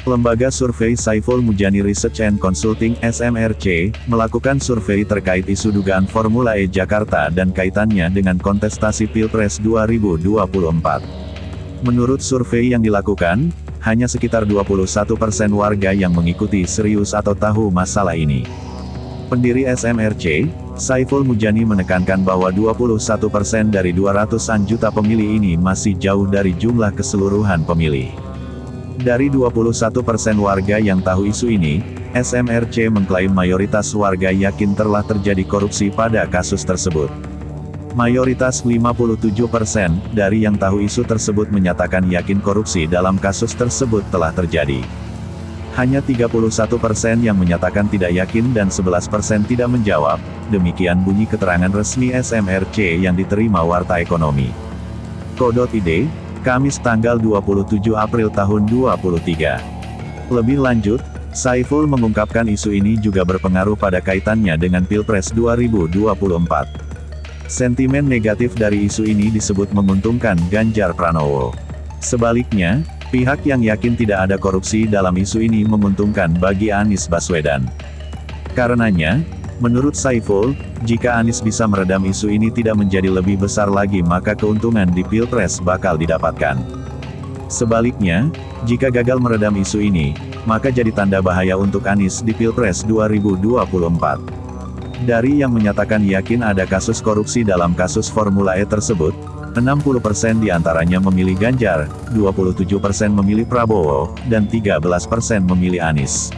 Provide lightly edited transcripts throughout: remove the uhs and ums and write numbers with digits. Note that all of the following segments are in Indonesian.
Lembaga survei Saiful Mujani Research and Consulting (SMRC) melakukan survei terkait isu dugaan Formula E Jakarta dan kaitannya dengan kontestasi Pilpres 2024. Menurut survei yang dilakukan, hanya sekitar 21% warga yang mengikuti serius atau tahu masalah ini. Pendiri SMRC, Saiful Mujani menekankan bahwa 21% dari 200-an juta pemilih ini masih jauh dari jumlah keseluruhan pemilih. Dari 21% warga yang tahu isu ini, SMRC mengklaim mayoritas warga yakin telah terjadi korupsi pada kasus tersebut. Mayoritas 57% dari yang tahu isu tersebut menyatakan yakin korupsi dalam kasus tersebut telah terjadi. Hanya 31% yang menyatakan tidak yakin dan 11% tidak menjawab, demikian bunyi keterangan resmi SMRC yang diterima Warta Ekonomi. Co.id, Kamis tanggal 27 April tahun 2023. Lebih lanjut, Saiful mengungkapkan isu ini juga berpengaruh pada kaitannya dengan Pilpres 2024. Sentimen negatif dari isu ini disebut menguntungkan Ganjar Pranowo. Sebaliknya, pihak yang yakin tidak ada korupsi dalam isu ini menguntungkan bagi Anies Baswedan. Karenanya, menurut Saiful, jika Anies bisa meredam isu ini tidak menjadi lebih besar lagi maka keuntungan di Pilpres bakal didapatkan. Sebaliknya, jika gagal meredam isu ini, maka jadi tanda bahaya untuk Anies di Pilpres 2024. Dari yang menyatakan yakin ada kasus korupsi dalam kasus Formula E tersebut, 60% diantaranya memilih Ganjar, 27% memilih Prabowo, dan 13% memilih Anies.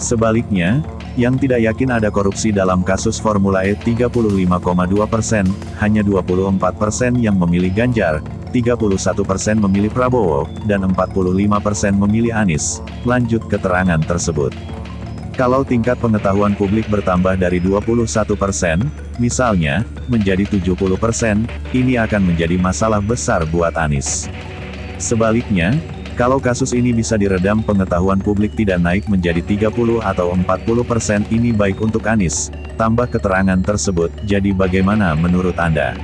Sebaliknya, yang tidak yakin ada korupsi dalam kasus Formula E 35,2%, hanya 24% yang memilih Ganjar, 31% memilih Prabowo, dan 45% memilih Anies. Lanjut keterangan tersebut. Kalau tingkat pengetahuan publik bertambah dari 21%, misalnya, menjadi 70%, ini akan menjadi masalah besar buat Anies. Sebaliknya, kalau kasus ini bisa diredam pengetahuan publik tidak naik menjadi 30 atau 40%, ini baik untuk Anies. Tambah keterangan tersebut, jadi bagaimana menurut Anda?